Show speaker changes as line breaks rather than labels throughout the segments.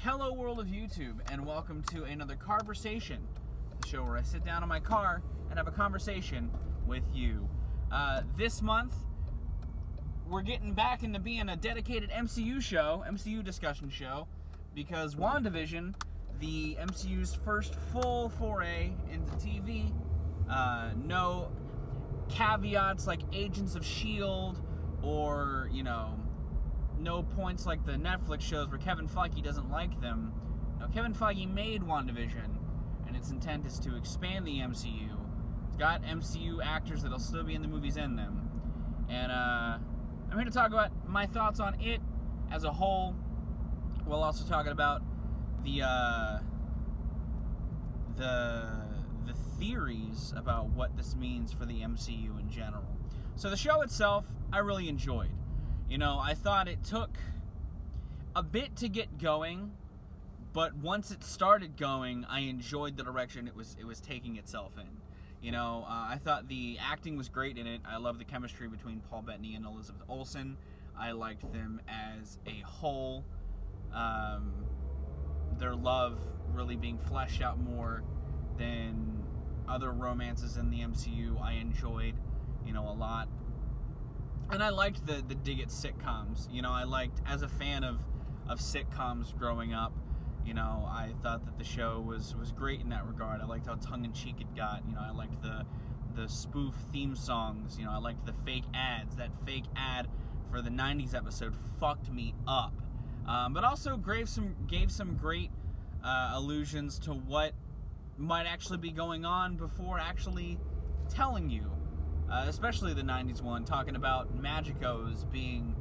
Hello world of YouTube, and welcome to another Carversation, the show where I sit down in my car and have a conversation with you. This month, we're getting back into being a dedicated MCU discussion show, because WandaVision, the MCU's first full foray into TV, no caveats like Agents of S.H.I.E.L.D. or, no points like the Netflix shows where Kevin Feige doesn't like them. Now, Kevin Feige made WandaVision, and its intent is to expand the MCU. It's got MCU actors that'll still be in the movies in them. And I'm here to talk about my thoughts on it as a whole, while also talking about the theories about what this means for the MCU in general. So the show itself, I really enjoyed. I thought it took a bit to get going, but once it started going, I enjoyed the direction it was taking itself in. I thought the acting was great in it. I love the chemistry between Paul Bettany and Elizabeth Olsen. I liked them as a whole. Their love really being fleshed out more than other romances in the MCU. I enjoyed, a lot. And I liked the dig at sitcoms. I liked, as a fan of sitcoms growing up, I thought that the show was great in that regard. I liked how tongue-in-cheek it got. I liked the spoof theme songs. I liked the fake ads. That fake ad for the 90s episode fucked me up. But also gave some great allusions to what might actually be going on before actually telling you. Especially the 90s one, talking about Magicos being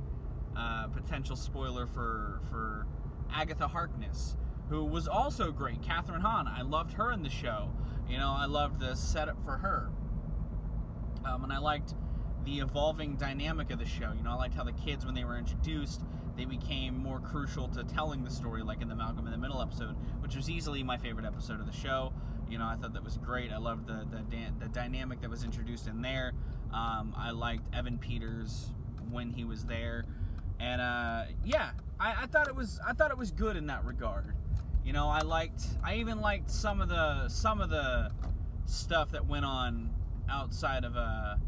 a potential spoiler for Agatha Harkness, who was also great. Catherine Hahn, I loved her in the show. I loved the setup for her. And I liked the evolving dynamic of the show. I liked how the kids, when they were introduced, they became more crucial to telling the story, like in the Malcolm in the Middle episode, which was easily my favorite episode of the show. I thought that was great. I loved the dynamic that was introduced in there. I liked Evan Peters when he was there, and I thought it was good in that regard. I even liked some of the stuff that went on outside of the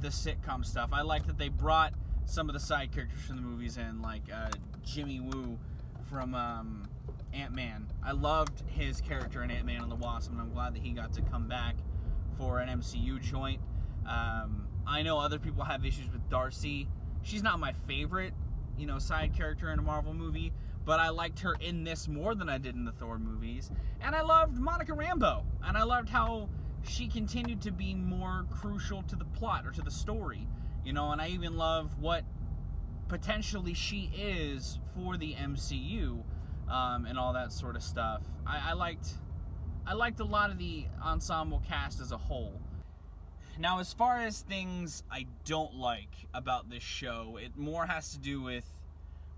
sitcom stuff. I liked that they brought some of the side characters from the movies in, like Jimmy Woo from Ant-Man. I loved his character in Ant-Man and the Wasp, and I'm glad that he got to come back for an MCU joint. I know other people have issues with Darcy. She's not my favorite, side character in a Marvel movie, but I liked her in this more than I did in the Thor movies. And I loved Monica Rambeau, and I loved how she continued to be more crucial to the plot or to the story. And I even love what potentially she is for the MCU, and all that sort of stuff. I liked a lot of the ensemble cast as a whole. Now, as far as things I don't like about this show, it more has to do with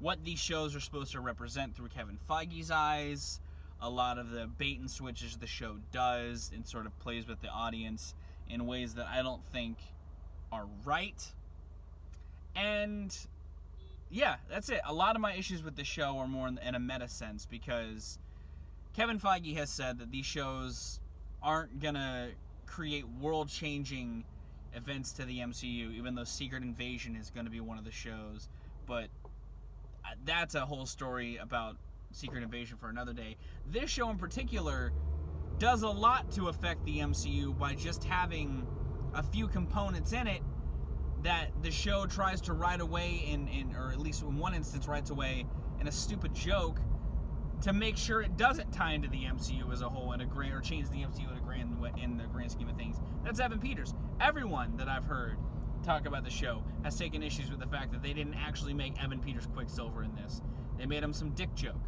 what these shows are supposed to represent through Kevin Feige's eyes. A lot of the bait and switches the show does, and sort of plays with the audience in ways that I don't think are right. And yeah, that's it. A lot of my issues with the show are more in a meta sense, because Kevin Feige has said that these shows aren't gonna create world-changing events to the MCU, even though Secret Invasion is going to be one of the shows. But that's a whole story about Secret Invasion for another day. This show in particular does a lot to affect the MCU by just having a few components in it that the show tries to ride away or at least in one instance rides away in a stupid joke to make sure it doesn't tie into the MCU as a whole or change the MCU in the grand scheme of things. That's Evan Peters. Everyone that I've heard talk about the show has taken issues with the fact that they didn't actually make Evan Peters Quicksilver in this. They made him some dick joke.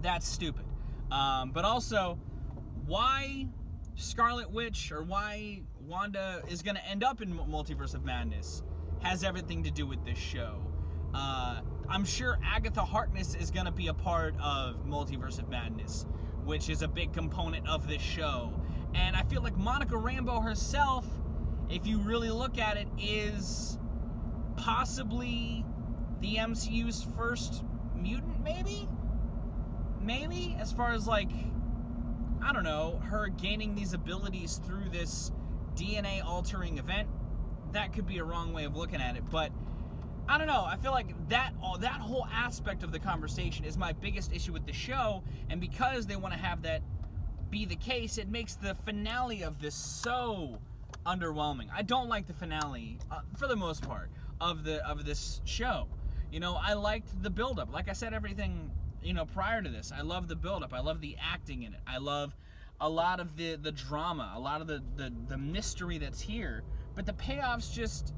That's stupid. But also, why Scarlet Witch or why Wanda is going to end up in Multiverse of Madness has everything to do with this show. I'm sure Agatha Harkness is going to be a part of Multiverse of Madness, which is a big component of this show. And I feel like Monica Rambeau herself, if you really look at it, is possibly the MCU's first mutant, maybe? maybe, as far as, like, I don't know, her gaining these abilities through this DNA-altering event, that could be a wrong way of looking at it, but I don't know. I feel like that whole aspect of the conversation is my biggest issue with the show, and because they want to have that be the case, it makes the finale of this so underwhelming. I don't like the finale, for the most part, of this show. You know, I liked the build-up. Like I said, everything, you know, prior to this. I love the build-up. I love the acting in it. I love a lot of the drama, a lot of the mystery that's here. But the payoffs just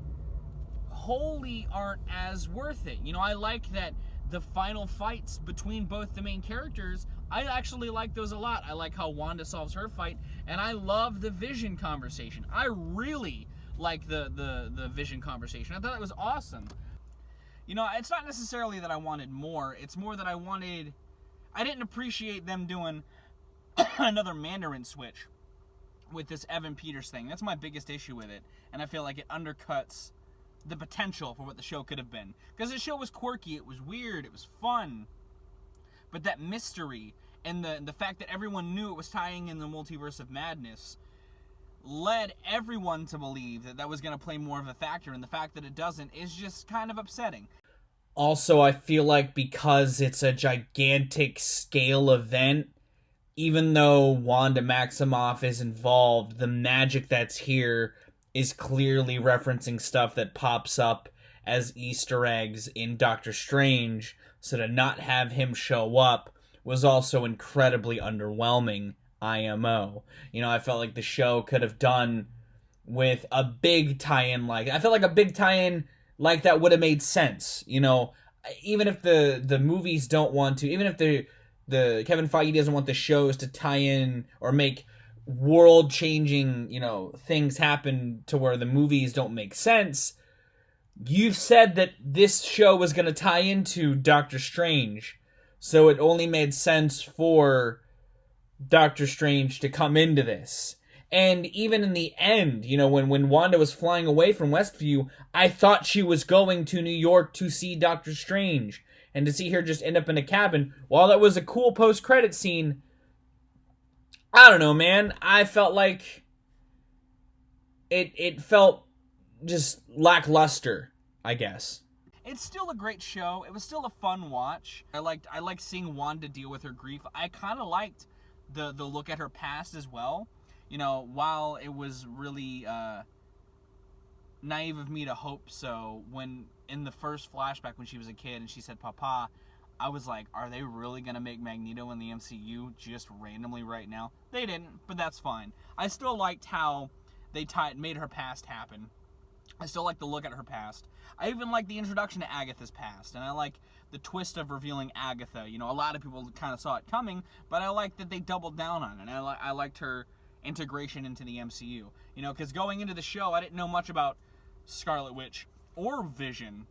wholly aren't as worth it. You know, I like that the final fights between both the main characters, I actually like those a lot. I like how Wanda solves her fight, and I love the Vision conversation. I really like the Vision conversation. I thought that was awesome. You know, it's not necessarily that I wanted more. It's more that I didn't appreciate them doing another Mandarin switch with this Evan Peters thing. That's my biggest issue with it, and I feel like it undercuts the potential for what the show could have been. Because the show was quirky, it was weird, it was fun, but that mystery and the fact that everyone knew it was tying in the Multiverse of Madness led everyone to believe that was going to play more of a factor, and the fact that it doesn't is just kind of upsetting.
Also, I feel like because it's a gigantic scale event, even though Wanda Maximoff is involved, the magic that's here is clearly referencing stuff that pops up as Easter eggs in Doctor Strange, so to not have him show up was also incredibly underwhelming, IMO. You know, I felt like the show could have done with a big tie-in I felt like a big tie-in like that would have made sense. You know, even if the movies don't want to, even if the Kevin Feige doesn't want the shows to tie in or make world-changing, you know, things happen to where the movies don't make sense, you've said that this show was going to tie into Doctor Strange, so it only made sense for Doctor Strange to come into this. And even in the end, you know, when Wanda was flying away from Westview, I thought she was going to New York to see Doctor Strange, and to see her just end up in a cabin, while that was a cool post-credit scene, I don't know, man. I felt like it felt just lackluster, I guess.
It's still a great show. It was still a fun watch. I liked seeing Wanda deal with her grief. I kind of liked the look at her past as well. You know, while it was really naive of me to hope so, when in the first flashback when she was a kid and she said Papa, I was like, are they really going to make Magneto in the MCU just randomly right now? They didn't, but that's fine. I still liked how they made her past happen. I still like the look at her past. I even like the introduction to Agatha's past, and I like the twist of revealing Agatha. You know, a lot of people kind of saw it coming, but I like that they doubled down on it, and I liked her integration into the MCU. You know, because going into the show, I didn't know much about Scarlet Witch or Vision.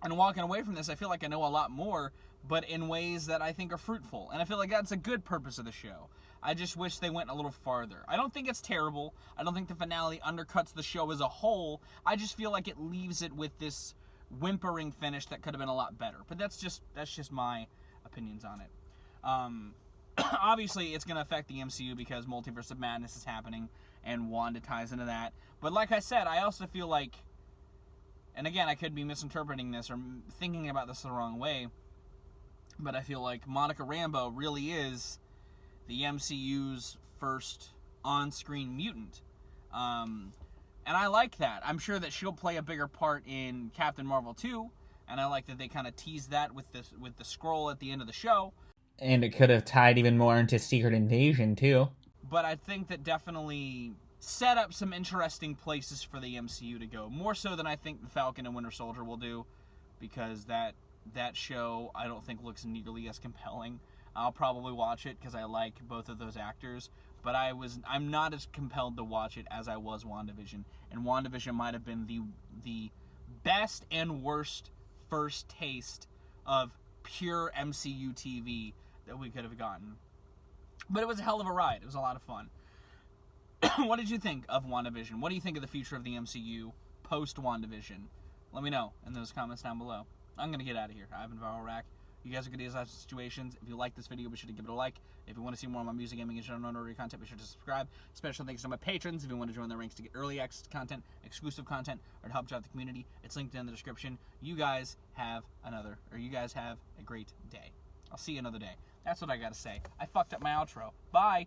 And walking away from this, I feel like I know a lot more, but in ways that I think are fruitful. And I feel like that's a good purpose of the show. I just wish they went a little farther. I don't think it's terrible. I don't think the finale undercuts the show as a whole. I just feel like it leaves it with this whimpering finish that could have been a lot better. But that's just my opinions on it. Obviously, it's going to affect the MCU because Multiverse of Madness is happening, and Wanda ties into that. But like I said, I also feel like, and again, I could be misinterpreting this or thinking about this the wrong way, but I feel like Monica Rambeau really is the MCU's first on-screen mutant. And I like that. I'm sure that she'll play a bigger part in Captain Marvel 2, and I like that they kind of tease that with the scroll at the end of the show.
And it could have tied even more into Secret Invasion, too.
But I think that definitely set up some interesting places for the MCU to go. More so than I think the Falcon and Winter Soldier will do, because that show I don't think looks nearly as compelling. I'll probably watch it because I like both of those actors, but I'm not as compelled to watch it as I was WandaVision. And WandaVision might have been the best and worst first taste of pure MCU TV that we could have gotten. But it was a hell of a ride. It was a lot of fun. What did you think of WandaVision? What do you think of the future of the MCU post-WandaVision? Let me know in those comments down below. I'm going to get out of here. I've been Viral Rack. You guys are good at these types of situations. If you like this video, be sure to give it a like. If you want to see more of my music, gaming, and general notary content, be sure to subscribe. Special thanks to my patrons. If you want to join the ranks to get early access content, exclusive content, or to help drive the community, it's linked in the description. You guys have a great day. I'll see you another day. That's what I gotta say. I fucked up my outro. Bye.